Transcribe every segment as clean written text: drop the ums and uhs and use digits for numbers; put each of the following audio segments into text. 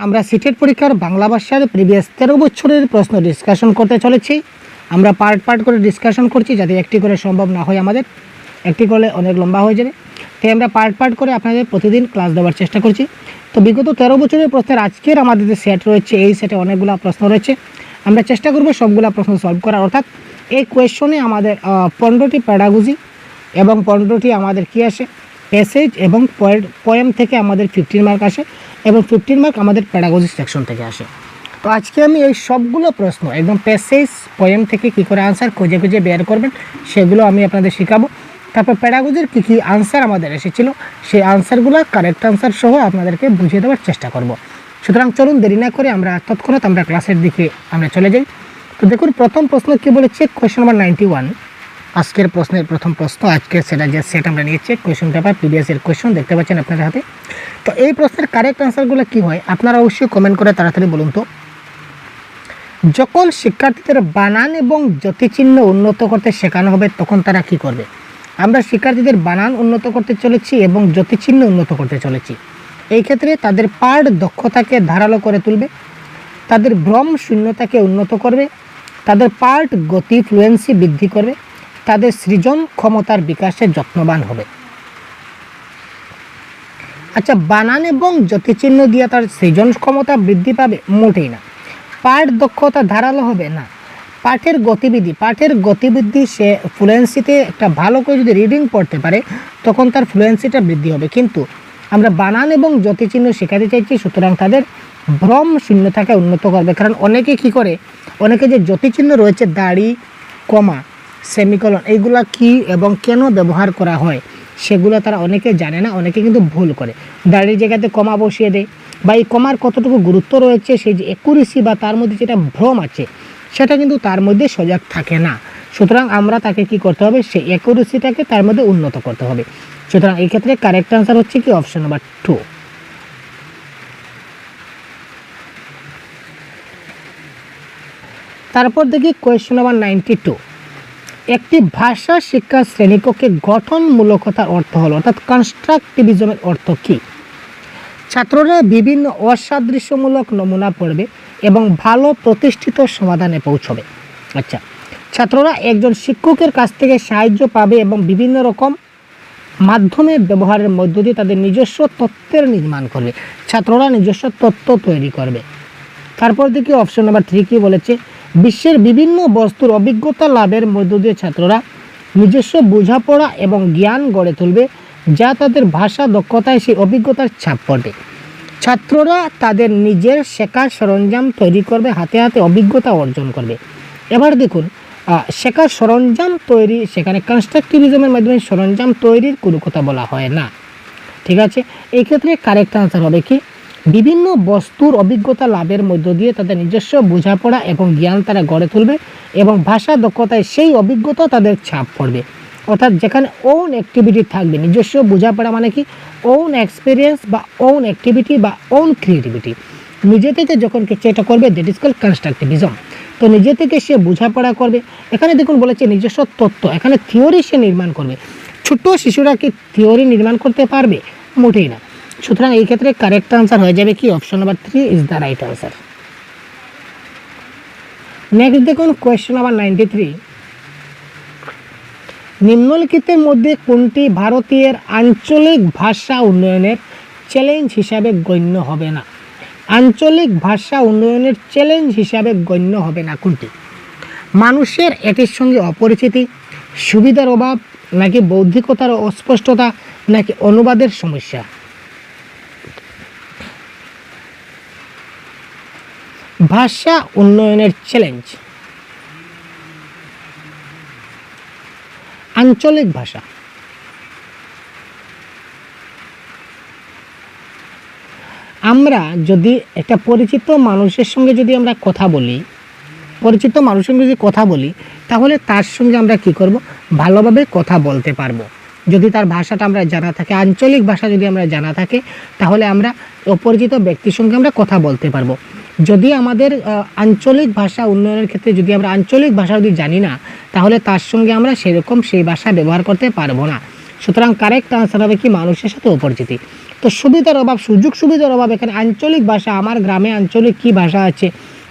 আমরা সিটেট পরীক্ষার বাংলা ভাষার প্রিভিয়াস 13 বছরের প্রশ্ন ডিসকাশন করতে চলেছি। আমরা পার্ট করে ডিসকাশন করছি যাতে একটি করে সম্ভব না হয়, আমাদের একটি করলে অনেক লম্বা হয়ে যাবে, তাই আমরা পার্ট করে আপনাদের প্রতিদিন ক্লাস দেওয়ার চেষ্টা করছি। তো বিগত 13 বছরের প্রশ্নের আজকের আমাদের যে সেট রয়েছে, এই সেটে অনেকগুলো প্রশ্ন রয়েছে। আমরা চেষ্টা করব সবগুলো প্রশ্ন সলভ করার, অর্থাৎ এই কোয়েশনে আমাদের 15টি প্যাডাগজি এবং 15টি আমাদের কী আসে, প্যাসেজ এবং পোয়েম থেকে আমাদের 15 মার্ক আসে এবং 15 মার্ক আমাদের প্যাডাগজি সেকশন থেকে আসে। তো আজকে আমি এই সবগুলো প্রশ্ন একদম প্যাসেজ পোয়েম থেকে কী করে আনসার খুঁজে বের করবেন সেগুলো আমি আপনাদের শেখাবো। তারপর প্যাডাগজির কী আনসার আমাদের এসেছিলো সেই আনসারগুলো কারেক্ট আনসার সহ আপনাদেরকে বুঝিয়ে দেওয়ার চেষ্টা করব। সুতরাং চলুন দেরি না করে আমরা তৎক্ষণাৎ আমরা ক্লাসের দিকে আমরা চলে যাই। তো দেখুন প্রথম প্রশ্ন কী বলেছে, কোয়েশ্চন নাম্বার 91 আজকের প্রশ্নের প্রথম প্রশ্ন। আজকের সেট আমরা নিয়েছি কোয়েশ্চন পেপার প্রিভিয়াসের কোয়েশ্চন দেখতে পাচ্ছেন আপনাদের হাতে। তো এই প্রশ্নের কারেক্ট আনসারগুলো কী হয় আপনারা অবশ্যই কমেন্ট করে তাড়াতাড়ি বলুন তো। যখন শিক্ষার্থীদের বানান এবং যতিচিহ্ন উন্নত করতে শেখানো হবে তখন তারা কি করবে? আমরা শিক্ষার্থীদের বানান উন্নত করতে চলেছি এবং যতিচিহ্ন উন্নত করতে চলেছি। এই ক্ষেত্রে তাদের পাঠ দক্ষতাকে ধারালো করে তুলবে, তাদের ভ্রম শূন্যতাকে উন্নত করবে, তাদের পাঠ গতি ফ্লুয়েন্সি বৃদ্ধি করবে, তাদের সৃজন ক্ষমতার বিকাশে যত্নবান হবে। আচ্ছা, বানান এবং যতিচিহ্ন দিয়ে তার সৃজন ক্ষমতা বৃদ্ধি পাবে? মোটেই না। পাঠ দক্ষতা ধারালো হবে না। পাঠের গতিবিধি সে ফ্লুয়েন্সিতে একটা ভালো করে যদি রিডিং পড়তে পারে তখন তার ফ্লুয়েন্সিটা বৃদ্ধি হবে, কিন্তু আমরা বানান এবং যতিচিহ্ন শেখাতে চাইছি, সুতরাং তাদের ভ্রম শূন্যতাকে উন্নত করবে। কারণ অনেকে কি করে, অনেকে যে যতিচিহ্ন রয়েছে দাড়ি, কমা, সেমিকলন, এইগুলা কি এবং কেন ব্যবহার করা হয় সেগুলো তারা অনেকে জানে না, অনেকে কিন্তু ভুল করে, দাড়ির জায়গাতে কমা বসিয়ে দেয়, বা এই কমার কতটুকু গুরুত্ব রয়েছে সেই যে একুরেসি বা তার মধ্যে যেটা ভ্রম আছে সেটা কিন্তু তার মধ্যে সজাগ থাকে না। সুতরাং আমরা তাকে কি করতে হবে, সেই একুরেসিটাকে তার মধ্যে উন্নত করতে হবে। সুতরাং এই ক্ষেত্রে কারেক্ট আনসার হচ্ছে কি অপশন নাম্বার 2। তারপর দেখি কোয়েশ্চন নাম্বার 92। একটি ভাষা শিক্ষা শ্রেণীকক্ষে গঠনমূলকতার অর্থ হলো, অর্থাৎ কনস্ট্রাকটিভিজমের অর্থ কী? ছাত্ররা বিভিন্ন অসাদৃশ্যমূলক নমুনা পড়বে এবং ভালো প্রতিষ্ঠিত সমাধানে পৌঁছবে। আচ্ছা, ছাত্ররা একজন শিক্ষকের কাছ থেকে সাহায্য পাবে এবং বিভিন্ন রকম মাধ্যমে ব্যবহারের মধ্য দিয়ে তাদের নিজস্ব তত্ত্বের নির্মাণ করবে। ছাত্ররা নিজস্ব তত্ত্ব তৈরি করবে। তারপর দেখি অপশন নাম্বার 3 কি বলেছে, বিশ্বের বিভিন্ন বস্তুর অভিজ্ঞতা লাভের মধ্য দিয়ে ছাত্ররা নিজস্ব বোঝাপড়া এবং জ্ঞান গড়ে তুলবে যা তাদের ভাষা দক্ষতায় সেই অভিজ্ঞতার ছাপ পড়বে। ছাত্ররা তাদের নিজের শেখার সরঞ্জাম তৈরি করবে, হাতে হাতে অভিজ্ঞতা অর্জন করবে। এবার দেখুন শেখার সরঞ্জাম তৈরি, সেখানে কনস্ট্রাকটিভিজমের মাধ্যমে সরঞ্জাম তৈরির কোনো কথা বলা হয় না, ঠিক আছে। এই ক্ষেত্রে কারেক্ট আনসার হবে কি, বিভিন্ন বস্তুর অভিজ্ঞতা লাভের মধ্য দিয়ে তাদের নিজস্ব বোঝাপড়া এবং জ্ঞান তারা গড়ে তুলবে এবং ভাষা দক্ষতায় সেই অভিজ্ঞতা তাদের ছাপ পড়বে। অর্থাৎ যেখানে ওন অ্যাক্টিভিটি থাকবে, নিজস্ব বোঝাপড়া মানে কি, ওন এক্সপিরিয়েন্স বা ওন অ্যাক্টিভিটি বা ওন ক্রিয়েটিভিটি, নিজে থেকে যখন কিছু এটা করবে দ্যাট ইজ কল্ড কনস্ট্রাকটিভিজম। তো নিজে থেকে সে বোঝাপড়া করবে। এখানে দেখুন বলেছে নিজস্ব তত্ত্ব, এখানে থিওরি সে নির্মাণ করবে। ছোট শিশুরা কি থিওরি নির্মাণ করতে পারবে? মোটেই না। সুতরাং এই ক্ষেত্রে কারেক্ট আনসার হয়ে যাবে কি option number 3 is the right answer. Next দেখুন কোয়েশ্চন নাম্বার 93। নিম্নলিখিতের মধ্যে কোনটি ভারতীয় আঞ্চলিক ভাষা উন্নয়নের চ্যালেঞ্জ হিসাবে গণ্য হবে না? আঞ্চলিক ভাষা উন্নয়নের চ্যালেঞ্জ হিসাবে গণ্য হবে না কোনটি? মানুষের এটির সঙ্গে অপরিচিতি, সুবিধার অভাব, নাকি বৌদ্ধিকতার অস্পষ্টতা, নাকি অনুবাদের সমস্যা? ভাষা উন্নয়নের চ্যালেঞ্জ আঞ্চলিক ভাষা। আমরা যদি একটা পরিচিত মানুষের সঙ্গে যদি আমরা কথা বলি, তাহলে তার সঙ্গে আমরা কি করব, ভালোভাবে কথা বলতে পারবো। যদি তার ভাষাটা আমরা জানা থাকে, আঞ্চলিক ভাষা যদি আমরা জানা থাকে, তাহলে আমরা অপরিচিত ব্যক্তির সঙ্গে আমরা কথা বলতে পারবো। যদি আমাদের আঞ্চলিক ভাষা উন্নয়নের ক্ষেত্রে যদি আমরা আঞ্চলিক ভাষা যদি জানি না, তাহলে তার সঙ্গে আমরা সেরকম সেই ভাষা ব্যবহার করতে পারবো না। সুতরাং কারেক্ট আনসার হবে কি মানুষের সাথে অপরিচিতি। তো সুবিধার অভাব, সুযোগ সুবিধার অভাব, এখানে আঞ্চলিক ভাষা, আমার গ্রামে আঞ্চলিক কী ভাষা আছে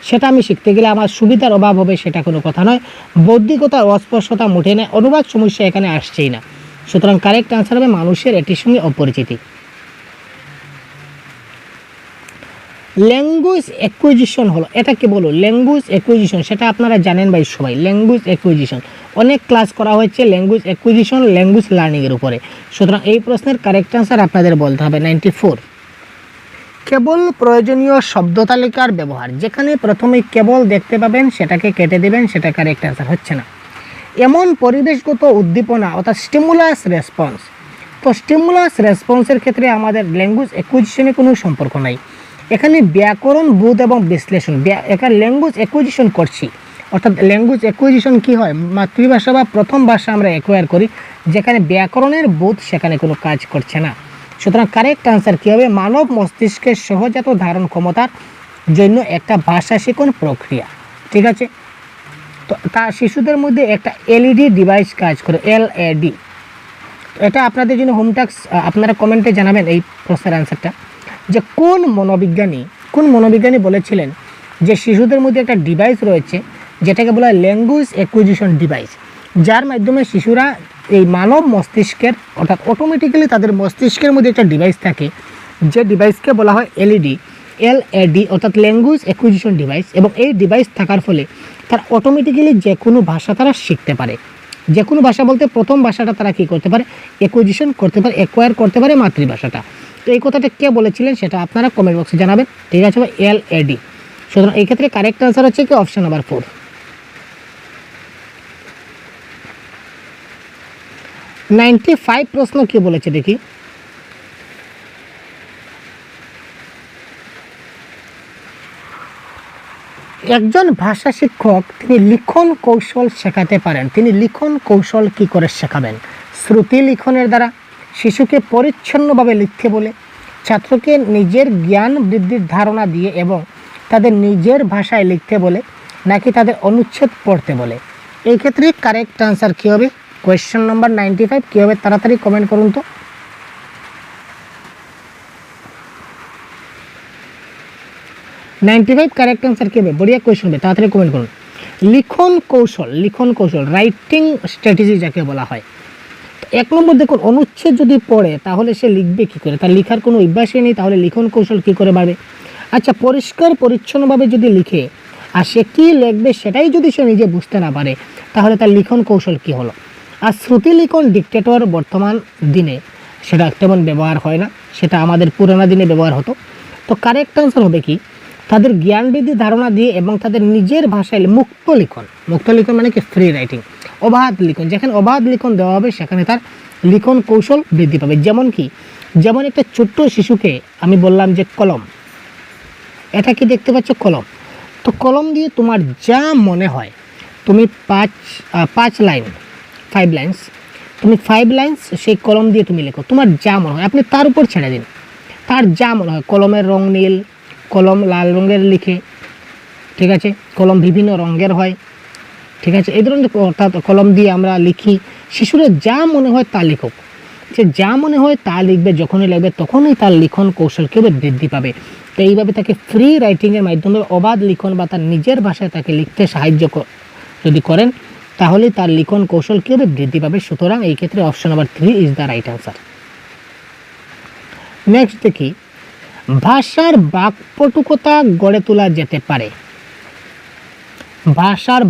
সেটা আমি শিখতে গেলে আমার সুবিধার অভাব হবে, সেটা কোনো কথা নয়। বৌদ্ধিকতার অস্পষ্টতা মোটে নেই, অনুবাদ সমস্যা এখানে আসছেই না। সুতরাং কারেক্ট আনসার হবে মানুষের এটির সঙ্গে অপরিচিতি। ল্যাঙ্গুয়েজ অ্যাকুইজিশন হলো, এটা কি বলো ল্যাঙ্গুয়েজ অ্যাকুইজিশন, সেটা আপনারা জানেন ভাই সবাই। ল্যাঙ্গুয়েজ অ্যাকুইজিশন অনেক ক্লাস করা হয়েছে ল্যাঙ্গুয়েজ অ্যাকুইজিশন, ল্যাঙ্গুয়েজ লার্নিংয়ের উপরে। সুতরাং এই প্রশ্নের কারেক্ট আনসার আপনাদের বলতে হবে 94। কেবল প্রয়োজনীয় শব্দ তালিকার ব্যবহার, যেখানে প্রথমে কেবল দেখতে পাবেন সেটাকে কেটে দেবেন, সেটা কারেক্ট আনসার হচ্ছে না। এমন পরিবেশগত উদ্দীপনা অর্থাৎ স্টিমুলাস রেসপন্স, তো স্টিমুলাস রেসপন্সের ক্ষেত্রে আমাদের ল্যাঙ্গুয়েজ অ্যাকুইজিশনে কোনো সম্পর্ক নাই। এখানে ব্যাকরণ বোধ এবং বিশ্লেষণ, এখানে ল্যাঙ্গুয়েজ অ্যাকুইজিশন করছি, অর্থাৎ ল্যাঙ্গুয়েজ অ্যাকুইজিশন কী হয়, মাতৃভাষা বা প্রথম ভাষা আমরা অ্যাকোয়ার করি, যেখানে ব্যাকরণের বোধ সেখানে কোনো কাজ করছে না। সুতরাং কারেক্ট আনসার কী হবে, মানব মস্তিষ্কের সহজাত ধারণ ক্ষমতার জন্য একটা ভাষা শিখন প্রক্রিয়া। ঠিক আছে, তো তার শিশুদের মধ্যে একটা এলইডি ডিভাইস কাজ করে, এলএডি। এটা আপনাদের জন্য হোম টাস্ক, আপনারা কমেন্টে জানাবেন এই প্রশ্নের আনসারটা, যে কোন মনোবিজ্ঞানী বলেছিলেন যে শিশুদের মধ্যে একটা ডিভাইস রয়েছে যেটাকে বলা হয় ল্যাঙ্গুয়েজ অ্যাকুইজিশন ডিভাইস, যার মাধ্যমে শিশুরা এই মানব মস্তিষ্কের অর্থাৎ অটোমেটিক্যালি তাদের মস্তিষ্কের মধ্যে একটা ডিভাইস থাকে, যে ডিভাইসকে বলা হয় এলএডি অর্থাৎ ল্যাঙ্গুয়েজ অ্যাকুইজিশন ডিভাইস। এবং এই ডিভাইস থাকার ফলে তারা অটোমেটিক্যালি যে কোনো ভাষা তারা শিখতে পারে। যে কোনো ভাষা বলতে প্রথম ভাষাটা তারা কী করতে পারে, অ্যাকুইজিশন করতে পারে, অ্যাকোয়ার করতে পারে মাতৃভাষাটা। তো এই কথাটা কে বলেছিলেন সেটা আপনারা কমেন্ট বক্সে জানাবেন। ঠিক আছে, এলএডি। সুতরাং এই ক্ষেত্রে কারেক্ট আনসার হচ্ছে কি অপশন নাম্বার 4। 95 প্রশ্ন কি বলেছে দেখি। একজন ভাষা শিক্ষক তিনি লিখন কৌশল শেখাতে পারেন। তিনি লিখন কৌশল কি করে শেখাবেন? শ্রুতি লিখনের দ্বারা, শিশুকে পরিচ্ছন্নভাবে লিখতে বলে, ছাত্রকে নিজের জ্ঞান বৃদ্ধির ধারণা দিয়ে এবং তাদের নিজের ভাষায় লিখতে বলে, নাকি তাদের অনুচ্ছেদ পড়তে বলে? এই ক্ষেত্রে কারেক্ট আনসার কী হবে? কোয়েশ্চেন নম্বর 95 কী হবে তাড়াতাড়ি কমেন্ট করুন তো। 95 কারেক্ট আনসার কী হবে? বড়িয়া কোয়েশ্চেন হবে, তাড়াতাড়ি কমেন্ট করুন। লিখন কৌশল রাইটিং স্ট্র্যাটেজি যাকে বলা হয়। এক নম্বর দেখুন, অনুচ্ছেদ যদি পড়ে তাহলে সে লিখবে কী করে? তার লেখার কোনো অভ্যাসই নেই, তাহলে লিখন কৌশল কী করে বাড়বে? আচ্ছা, পরিষ্কার পরিচ্ছন্নভাবে যদি লিখে আর সে কী লিখবে সেটাই যদি সে নিজে বুঝতে না পারে, তাহলে তার লিখন কৌশল কী হলো? আর শ্রুতি লিখন ডিক্টেটর বর্তমান দিনে সেটা তেমন ব্যবহার হয় না, সেটা আমাদের পুরানো দিনে ব্যবহার হতো। তো কারেক্ট আনসার হবে কি, তাদের জ্ঞান বৃদ্ধি ধারণা দিয়ে এবং তাদের নিজের ভাষায় মুক্ত লিখন মানে কি ফ্রি রাইটিং, অবাধ লিখন। যেখানে অবাধ লিখন দেওয়া হবে সেখানে তার লিখন কৌশল বৃদ্ধি পাবে। যেমন একটা ছোট্ট শিশুকে আমি বললাম যে কলম, এটা কি দেখতে পাচ্ছ কলম, তো কলম দিয়ে তোমার যা মনে হয় তুমি 5 লাইন্স তুমি 5 লাইন্স সেই কলম দিয়ে তুমি লেখো, তোমার যা মনে হয় আপনি তার উপর ছেড়ে দিন, তার যা মনে হয়। কলমের রং নীল, কলম লাল রঙের লিখে, ঠিক আছে, কলম বিভিন্ন রঙের হয়, ঠিক আছে, এই ধরনের অর্থাৎ কলম দিয়ে আমরা লিখি। শিশুরা যা মনে হয় তা লিখুক, সে যা মনে হয় তা লিখবে, যখনই লিখবে তখনই তার লিখন কৌশল কীভাবে বৃদ্ধি পাবে। তো এইভাবে তাকে ফ্রি রাইটিংয়ের মাধ্যমে অবাধ লিখন বা তার নিজের ভাষায় তাকে লিখতে সাহায্য যদি করেন, তাহলে তার লিখন কৌশল কীভাবে বৃদ্ধি পাবে। সুতরাং এই ক্ষেত্রে option number 3 is the right answer. Next দেখি, ভাষার বাকপটুকতা গড়ে তোলা যেতে পারে। ভাষার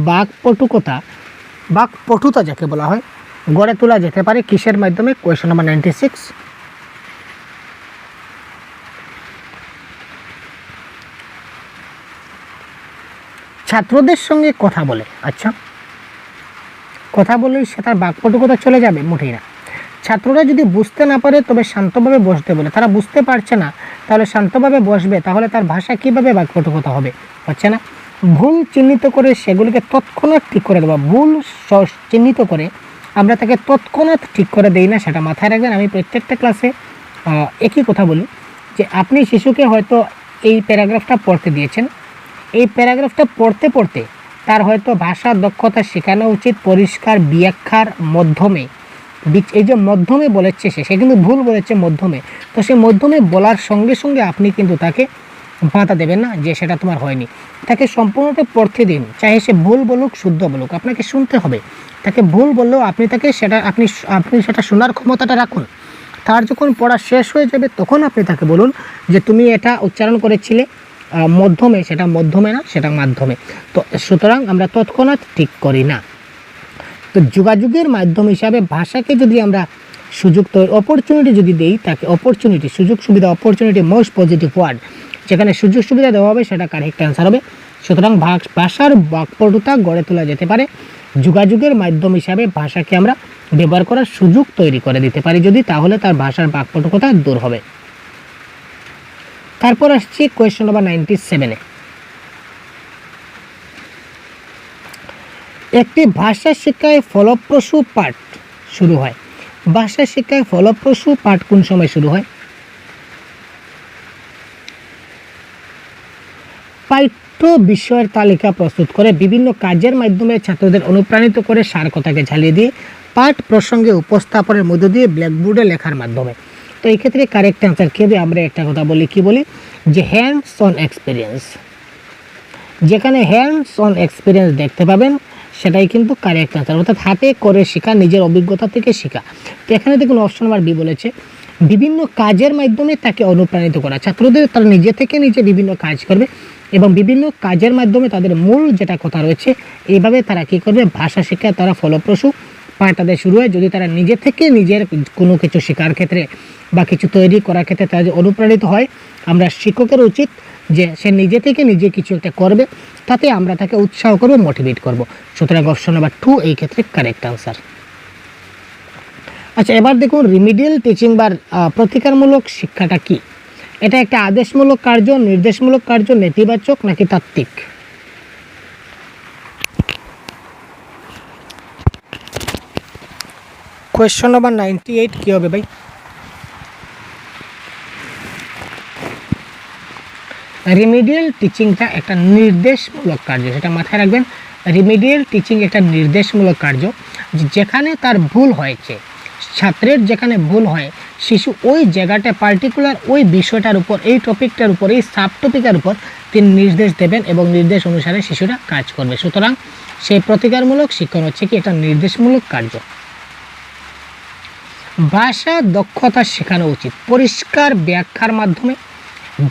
বাকপটুতা যাকে বলা হয় গড়ে তোলা যেতে পারে কিসের মাধ্যমে? Question number 96। ছাত্রদের সঙ্গে কথা বলে। আচ্ছা, কথা বলেই সে তার বাকপটুকতা চলে যাবে? মোটেই না। ছাত্ররা যদি বুঝতে না পারে তবে শান্তভাবে বসতে বলে, তারা বুঝতে পারছে না তাহলে শান্তভাবে বসবে, তাহলে তার ভাষা কীভাবে বাকপটুকতা হবে? হচ্ছে না। ভুল চিহ্নিত করে সেগুলিকে তৎক্ষণাৎ ঠিক করে দেওয়া, ভুল চিহ্নিত করে আমরা তাকে তৎক্ষণাৎ ঠিক করে দেই না, সেটা মাথায় রাখবেন। আমি প্রত্যেকটা ক্লাসে একই কথা বলি যে আপনি শিশুকে হয়তো এই প্যারাগ্রাফটা পড়তে দিয়েছেন, এই প্যারাগ্রাফটা পড়তে পড়তে তার হয়তো ভাষার দক্ষতা শেখানো উচিত পরিষ্কার ব্যাখ্যার মাধ্যমে, এই যে মধ্যমে বলেছে সে কিন্তু ভুল বলেছে মধ্যমে, তো সে মধ্যমে বলার সঙ্গে সঙ্গে আপনি কিন্তু তাকে বাধা দেবেন না যে সেটা তোমার হয়নি। তাকে সম্পূর্ণটা পড়তে দিন, চাহে সে ভুল বলুক শুদ্ধ বলুক, আপনাকে শুনতে হবে। তাকে ভুল বললেও আপনি তাকে সেটা আপনি সেটা শোনার ক্ষমতাটা রাখুন। তার যখন পড়া শেষ হয়ে যাবে তখন আপনি তাকে বলুন যে তুমি এটা উচ্চারণ করেছিলে মধ্যমে, সেটা মধ্যমে না, সেটা মাধ্যমে। তো সুতরাং আমরা তৎক্ষণাৎ ঠিক করি না। তো যোগাযোগের মাধ্যম হিসাবে ভাষাকে যদি আমরা সুযোগ অপরচুনিটি যদি দেই, তাকে অপরচুনিটি, সুযোগ সুবিধা, অপরচুনিটি মোস্ট পজিটিভ ওয়ার্ড, যেখানে সুযোগ সুবিধা দেওয়া হবে সেটা কারেক্ট অ্যান্সার হবে। সুতরাং ভাষার বাকপটুতা গড়ে তোলা যেতে পারে যোগাযোগের মাধ্যম হিসাবে। ভাষাকে আমরা ব্যবহার করার সুযোগ তৈরি করে দিতে পারি যদি, তাহলে তার ভাষার বাকপটুতা দূর হবে। তারপর আসছি কোয়েশ্চন নাম্বার 97-এ। একটি ভাষা শিক্ষায় ফলপ্রসূ পাঠ শুরু হয়। ভাষা শিক্ষায় ফলপ্রসূ পাঠ কোন সময় শুরু হয়? পাঠ্য বিষয়ের তালিকা প্রস্তুত করে বিভিন্ন কাজের মাধ্যমে ছাত্রদের অনুপ্রাণিত করে সার কথাকে ঝালিয়ে দিয়ে পাঠ প্রসঙ্গে উপস্থাপনের মধ্য দিয়ে ব্ল্যাকবোর্ডে লেখার মাধ্যমে। তো এই ক্ষেত্রে কারেক্ট অ্যান্সার কী হবে? আমরা একটা কথা বলি, কি বলি, যে হ্যান্ডস অন এক্সপিরিয়েন্স। যেখানে হ্যান্ডস অন এক্সপিরিয়েন্স দেখতে পাবেন সেটাই কিন্তু কারেক্ট অ্যান্সার, অর্থাৎ হাতে করে শেখা, নিজের অভিজ্ঞতা থেকে শেখা। তো এখানে দেখুন অপশন নাম্বার বি বলেছে বিভিন্ন কাজের মাধ্যমে তাকে অনুপ্রাণিত করা। ছাত্রদের তারা নিজে থেকে নিজে বিভিন্ন কাজ করবে এবং বিভিন্ন কাজের মাধ্যমে তাদের মূল যেটা কথা রয়েছে এইভাবে তারা কী করবে, ভাষা শিক্ষায় তারা ফলপ্রসূ পাঠ তাদের শুরু হয়। যদি তারা নিজে থেকে নিজের কোনো কিছু শেখার ক্ষেত্রে বা কিছু তৈরি করার ক্ষেত্রে তারা যে অনুপ্রাণিত হয়, আমরা শিক্ষকের উচিত যে সে নিজে থেকে নিজে কিছু একটা করবে, তাতে আমরা তাকে উৎসাহ করবো, মোটিভেট করব। সুতরাং অপশন নাম্বার 2 এই ক্ষেত্রে কারেক্ট আনসার। আচ্ছা, এবার দেখুন রিমিডিয়াল টিচিং বা প্রতিকারমূলক শিক্ষাটা কি? এটা একটা আদেশমূলক কার্য, নির্দেশমূলক কার্য, নেতিবাচক নাকি তাত্ত্বিক? কোয়েশ্চন নাম্বার 98 কি হবে ভাই? রিমিডিয়াল টিচিংটা একটা নির্দেশমূলক কার্য, সেটা মাথায় রাখবেন। রিমিডিয়াল টিচিং একটা নির্দেশমূলক কার্য, যেখানে তার ভুল হয়েছে, ছাত্রের যেখানে ভুল হয়, শিশু ওই জায়গাটা পার্টিকুলার ওই বিষয়টার উপর, এই টপিকটার উপর, এই সাব টপিকের উপর তিনি নির্দেশ দেবেন এবং নির্দেশ অনুসারে শিশুরা কাজ করবে। সুতরাং সেই প্রতিকারমূলক শিক্ষণ হচ্ছে কি একটা নির্দেশমূলক কার্য। ভাষা দক্ষতা শেখানো উচিত পরিষ্কার ব্যাখ্যার মাধ্যমে,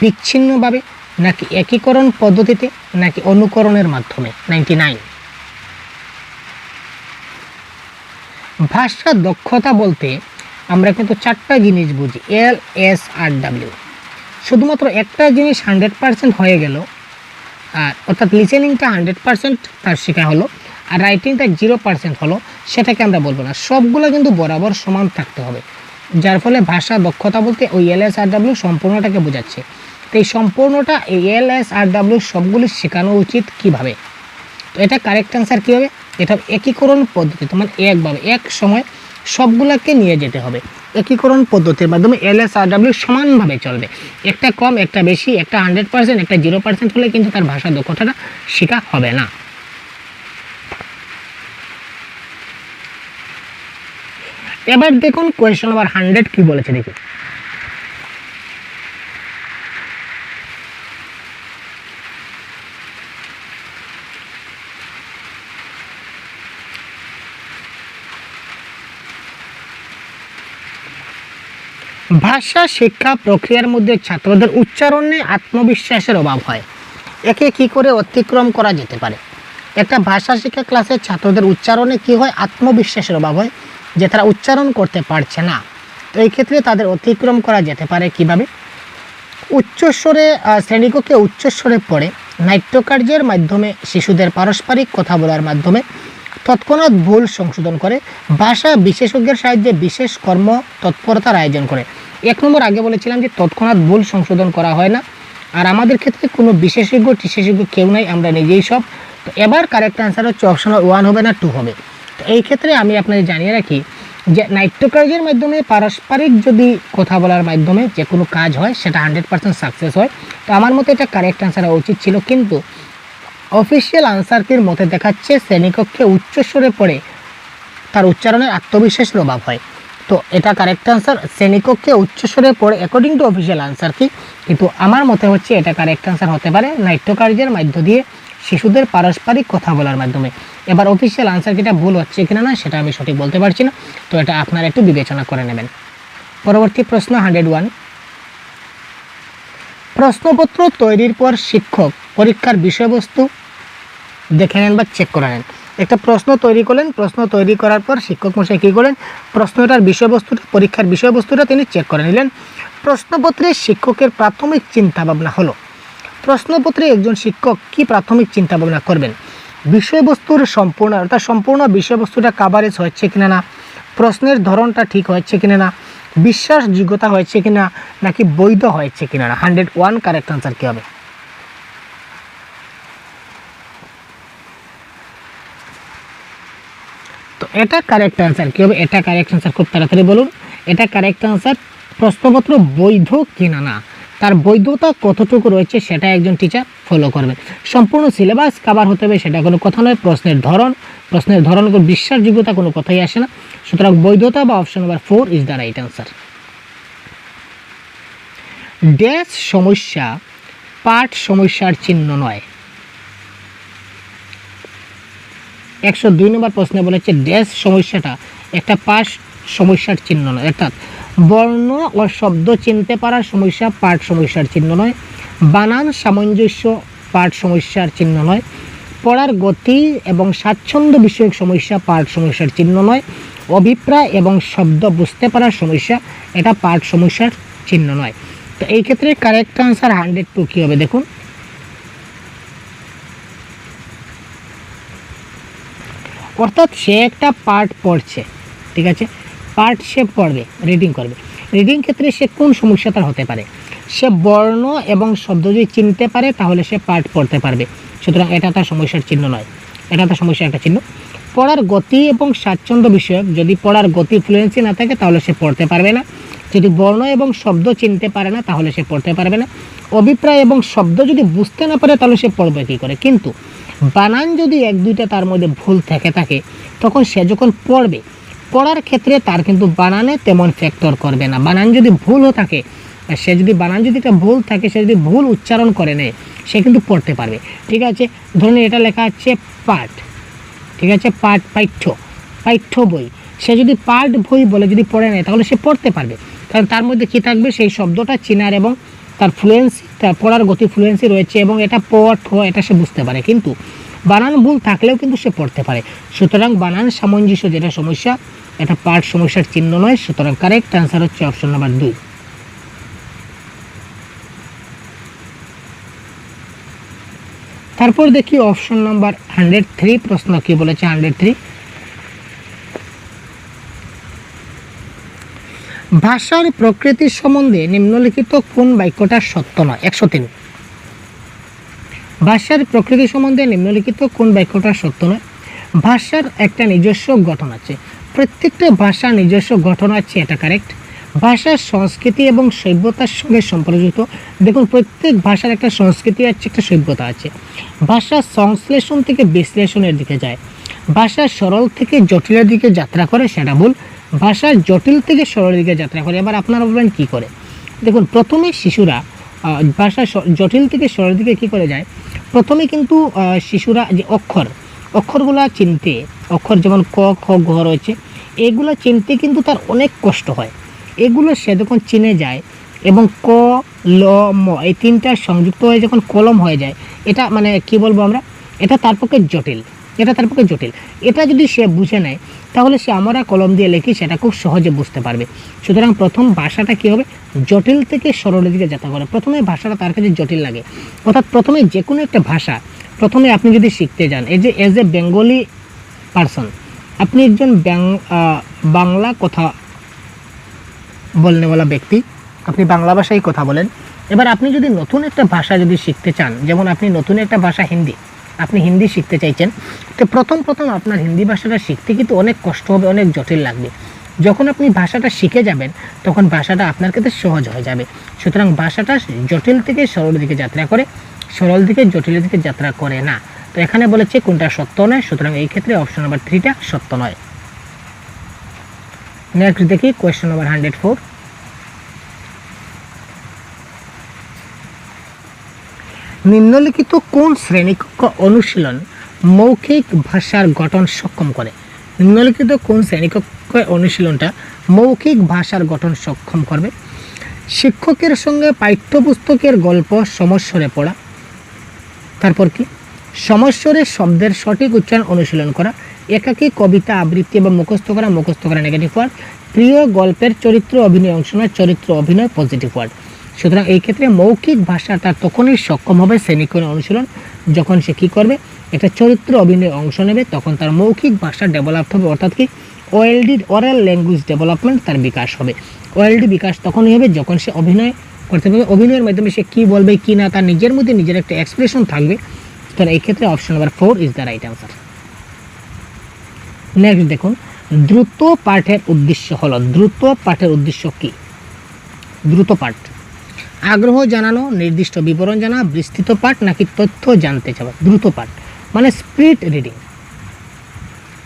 বিচ্ছিন্নভাবে, নাকি একীকরণ পদ্ধতিতে, নাকি অনুকরণের মাধ্যমে? 99। ভাষা দক্ষতা বলতে আমরা কিন্তু 4টা জিনিস বুঝি, LSRW। শুধুমাত্র একটা জিনিস 100% হয়ে গেল, আর অর্থাৎ লিসেনিংটা 100% তার শেখা হলো আর রাইটিংটা 0% হলো, সেটাকে আমরা বলবো না। সবগুলো কিন্তু বরাবর সমান থাকতে হবে, যার ফলে ভাষা দক্ষতা বলতে ওই LSRW সম্পূর্ণটাকে বোঝাচ্ছে। তো এই সম্পূর্ণটা, এই LSRW সবগুলি শেখানো উচিত কিভাবে? তো এটা কারেক্ট অ্যান্সার কী হবে? এটা একীকরণ পদ্ধতি, মানে একভাবে এক সময় সবগুলোকে নিয়ে যেতে হবে। একীকরণ পদ্ধতির মাধ্যমে LSRW সমানভাবে চলবে, একটা কম একটা বেশি, একটা 100% একটা 0% হলে কিন্তু তার ভাষা দক্ষতাটা শেখা হবে না। এবার দেখুন কোয়েশ্চন নাম্বার 100 কি বলেছে দেখি। ভাষা শিক্ষা প্রক্রিয়ার মধ্যে ছাত্রদের উচ্চারণে আত্মবিশ্বাসের অভাব হয়, একে কি করে অতিক্রম করা যেতে পারে? একটা ভাষা শিক্ষা ক্লাসে ছাত্রদের উচ্চারণে কি হয়? আত্মবিশ্বাসের অভাব হয়, যে তারা উচ্চারণ করতে পারছে না। তো এই ক্ষেত্রে তাদের অতিক্রম করা যেতে পারে কিভাবে? উচ্চস্বরে শ্রেণীকক্ষে উচ্চস্বরে পড়ে নাট্যকার্যের মাধ্যমে, শিশুদের পারস্পরিক কথা বলার মাধ্যমে, তৎক্ষণাৎ ভুল সংশোধন করে, ভাষা বিশেষজ্ঞের সাহায্যে বিশেষ কর্ম তৎপরতার আয়োজন করে। 1 নম্বর আগে বলেছিলাম যে তৎক্ষণাৎ ভুল সংশোধন করা হয় না, আর আমাদের ক্ষেত্রে কোনো বিশেষজ্ঞ টিশেষজ্ঞ কেউ নাই, আমরা নিজেই সব। তো এবার কারেক্ট অ্যান্সার হচ্ছে অপশন 1 হবে না 2 হবে। তো এই ক্ষেত্রে আমি আপনাদের জানিয়ে রাখি যে নাট্যকার্যের মাধ্যমে, পারস্পরিক যদি কথা বলার মাধ্যমে যে কোনো কাজ হয় সেটা 100% সাকসেস হয়। তো আমার মতে এটা কারেক্ট অ্যান্সার হওয়া উচিত ছিল, কিন্তু অফিসিয়াল আনসারটির মতে দেখাচ্ছে শ্রেণীকক্ষে উচ্চস্বরে পড়ে তার উচ্চারণে আত্মবিশ্বাসের অভাব হয়। তো এটা কারেক্ট আনসার। শ্রেণীকক্ষে উচ্চস্বরে পড়ে অ্যাকর্ডিং টু অফিসিয়াল আনসার কি, কিন্তু আমার মতে হচ্ছে এটা কারেক্ট আনসার হতে পারে নাট্যকার্যের মধ্য দিয়ে শিশুদের পারস্পরিক কথা বলার মাধ্যমে। এবার অফিসিয়াল আনসার যেটা ভুল হচ্ছে কিনা না সেটা আমি সঠিক বলতে পারছি না, তো এটা আপনারা একটু বিবেচনা করে নেবেন। পরবর্তী প্রশ্ন 101। প্রশ্নপত্র তৈরির পর শিক্ষক পরীক্ষার বিষয়বস্তু দেখে নেন বা চেক করে নেন। একটা প্রশ্ন তৈরি করলেন, প্রশ্ন তৈরি করার পর শিক্ষক মশাই কী করলেন, প্রশ্নটার বিষয়বস্তুটা, পরীক্ষার বিষয়বস্তুটা তিনি চেক করে নিলেন। প্রশ্নপত্রে শিক্ষকের প্রাথমিক চিন্তাভাবনা হলো, প্রশ্নপত্রে একজন শিক্ষক কি প্রাথমিক চিন্তাভাবনা করবেন, বিষয়বস্তুর সম্পূর্ণ অর্থাৎ সম্পূর্ণ বিষয়বস্তুটা কাভারেজ হচ্ছে কিনা না, প্রশ্নের ধরনটা ঠিক হচ্ছে কিনা না, বিশ্বাসযোগ্যতা হয়েছে কিনা, নাকি বৈধ হয়েছে কিনা না। 101 কারেক্ট আনসার কী হবে? তো এটা কারেক্ট আনসার কী হবে? এটা কারেক্ট আনসার খুব তাড়াতাড়ি বলুন। এটা কারেক্ট আনসার। প্রশ্নপত্র বৈধ কিনা না, তার বৈধতা কতটুকু রয়েছে সেটা একজন টিচার ফলো করবেন। সম্পূর্ণ সিলেবাস কাভার হতে হবে সেটা কোনো কথা নয়। প্রশ্নের ধরন বিশ্বাসযোগ্যতা কোনো কথাই আসে না। সুতরাং বৈধতা বা option number 4 is the right answer. Dash সমস্যা পাঠ সমস্যার চিহ্ন নয়। 102 নম্বর প্রশ্নে বলেছে ড্যাশ সমস্যাটা একটা পাঠ সমস্যার চিহ্ন নয়, অর্থাৎ বর্ণ ও শব্দ চিনতে পারার সমস্যা পাঠ সমস্যার চিহ্ন নয়, বানান সামঞ্জস্য পাঠ সমস্যার চিহ্ন নয়, পড়ার গতি এবং স্বাচ্ছন্দ্য বিষয়ক সমস্যা পাঠ সমস্যার চিহ্ন নয়, অভিপ্রায় এবং শব্দ বুঝতে পারার সমস্যা এটা পাঠ সমস্যার চিহ্ন নয়। তো এই ক্ষেত্রে কারেক্ট আনসার 102 কী হবে দেখুন। অর্থাৎ সে একটা পাঠ পড়ছে, ঠিক আছে, পাঠ সে পড়বে, রিডিং করবে। রিডিং ক্ষেত্রে সে কোন সমস্যা তার হতে পারে, সে বর্ণ এবং শব্দ যদি চিনতে পারে তাহলে সে পাঠ পড়তে পারবে, সুতরাং এটা তার সমস্যার চিহ্ন নয়, এটা তার সমস্যার একটা চিহ্ন। পড়ার গতি এবং স্বাচ্ছন্দ্য বিষয়ক, যদি পড়ার গতি ফ্লুয়েন্সি না থাকে তাহলে সে পড়তে পারবে না, যদি বর্ণ এবং শব্দ চিনতে পারে না তাহলে সে পড়তে পারবে না, অভিপ্রায় এবং শব্দ যদি বুঝতে না পারে তাহলে সে পড়বে কী করে। কিন্তু বানান যদি 1-2টা তার মধ্যে ভুল থেকে থাকে তখন সে যখন পড়বে, পড়ার ক্ষেত্রে তার কিন্তু বানানে তেমন ফ্যাক্টর করবে না। বানান যদি ভুলও থাকে, সে যদি বানান যদি একটা ভুল থাকে, সে যদি ভুল উচ্চারণ করে নেয় সে কিন্তু পড়তে পারবে, ঠিক আছে। ধরুন এটা লেখা আছে পাঠ, ঠিক আছে, পাঠ পাঠ্য বই, সে যদি পাঠ বই বলে যদি পড়ে নেয় তাহলে সে পড়তে পারবে, কারণ তার মধ্যে কী থাকবে, সেই শব্দটা চিনার এবং তার ফ্লুয়েন্সি, তার পড়ার গতি ফ্লুয়েন্সি রয়েছে এবং এটা এটা সে বুঝতে পারে। কিন্তু বানান ভুল থাকলেও কিন্তু সে পড়তে পারে। সুতরাং বানান সামঞ্জস্য যেটা সমস্যা এটা পাঠ সমস্যার চিহ্ন নয়, সুতরাং কারেক্ট আনসার হচ্ছে অপশন নাম্বার 2। তারপর দেখি অপশন নাম্বার 103 প্রশ্ন কি বলেছে। 103 ভাষার প্রকৃতি সম্বন্ধে নিম্নলিখিত কোন বাক্যটা সত্য নয়। 103 ভাষার প্রকৃতি সম্বন্ধে নিম্নলিখিত কোন বাক্যটা সত্য নয়। ভাষার একটা নিজস্ব গঠন আছে, প্রত্যেকটা ভাষার নিজস্ব গঠন আছে, এটা কারেক্ট। ভাষার সংস্কৃতি এবং সভ্যতার সঙ্গে সম্পর্কিত, দেখুন প্রত্যেক ভাষার একটা সংস্কৃতি আছে, একটা সভ্যতা আছে। ভাষা সংশ্লেষণ থেকে বিশ্লেষণের দিকে যায়, ভাষা সরল থেকে জটিলের দিকে যাত্রা করে, সেটা ভুল। ভাষা জটিল থেকে সরলের দিকে যাত্রা করে। এবার আপনারা বলবেন কী করে, দেখুন প্রথমে শিশুরা ভাষা জটিল থেকে সরলের দিকে কী করে যায়, প্রথমে কিন্তু শিশুরা যে অক্ষরগুলো চিনতে, অক্ষর যেমন ক খ গ রয়েছে, এগুলো চিনতে কিন্তু তার অনেক কষ্ট হয়। এগুলো সে যখন চিনে যায় এবং ক ল ম এই তিনটা সংযুক্ত হয়ে যখন কলম হয়ে যায়, এটা মানে কি বলবো আমরা, এটা তার পক্ষে জটিল, এটা যদি সে বুঝে নেয় তাহলে সে আমরা কলম দিয়ে লিখি সেটা খুব সহজে বুঝতে পারবে। সুতরাং প্রথম ভাষাটা কী হবে, জটিল থেকে সরলের দিকে যাত্রা করে। প্রথমে ভাষাটা তার কাছে জটিল লাগে, অর্থাৎ প্রথমে যে কোনো একটা ভাষা প্রথমে আপনি যদি শিখতে যান, এই যে এজ এ বেঙ্গলি পারসন, আপনি একজন বাংলা কথা বলনেওয়ালা ব্যক্তি, আপনি বাংলা ভাষায় কথা বলেন। এবার আপনি যদি নতুন একটা ভাষা যদি শিখতে চান, যেমন আপনি নতুন একটা ভাষা হিন্দি, আপনি হিন্দি শিখতে চাইছেন, তো প্রথম আপনার হিন্দি ভাষাটা শিখতে কিন্তু অনেক কষ্ট হবে, অনেক জটিল লাগবে। যখন আপনি ভাষাটা শিখে যাবেন তখন ভাষাটা আপনার কাছে সহজ হয়ে যাবে। সুতরাং ভাষাটা জটিল থেকে সরলের দিকে যাত্রা করে, সরল থেকে জটিলের দিকে যাত্রা করে না। তো এখানে বলেছে কোনটা সত্য নয়, সুতরাং এই ক্ষেত্রে অপশন নাম্বার 3টা সত্য নয়। নেক্সট দেখি কোয়েশ্চেন নাম্বার 104। নিম্নলিখিত কোন শ্রেণীকক্ষ অনুশীলন মৌখিক ভাষার গঠন সক্ষম করে? নিম্নলিখিত কোন শ্রেণীকক্ষ অনুশীলনটা মৌখিক ভাষার গঠন সক্ষম করবে? শিক্ষকের সঙ্গে পাঠ্যপুস্তকের গল্প সমস্বরে পড়া, তারপর কি সমস্বরে শব্দের সঠিক উচ্চারণ অনুশীলন করা, একাকী কবিতা আবৃত্তি এবং মুখস্থ করা নেগেটিভ ওয়ার্ড, প্রিয় গল্পের চরিত্র অভিনয় অংশ নয়, চরিত্র অভিনয় পজিটিভ ওয়ার্ড। সুতরাং এই ক্ষেত্রে মৌখিক ভাষাটা তখনই সক্ষম হবে শ্রেণীকোণ অনুশীলন যখন সে কী করবে, একটা চরিত্র অভিনয় অংশ নেবে, তখন তার মৌখিক ভাষা ডেভেলপ হবে, অর্থাৎ কি ওএলডি ওরাল ল্যাঙ্গুয়েজ ডেভেলপমেন্ট তার বিকাশ হবে। ওএলডি বিকাশ তখনই হবে যখন সে অভিনয় করতে পারবে, অভিনয়ের মাধ্যমে সে কী বলবে কী না তার নিজের মধ্যে নিজের একটা এক্সপ্রেশন থাকবে। তাহলে এই ক্ষেত্রে option number 4 is the right answer. Next দেখুন, দ্রুত পাঠের উদ্দেশ্য হলো, দ্রুত পাঠের উদ্দেশ্য কি? দ্রুত পাঠ আগ্রহ জানানো, নির্দিষ্ট বিবরণ জানা, বিস্তৃত পাঠ নাকি তথ্য জানতে চাওয়া? দ্রুত পাঠ মানে স্পিড রিডিং।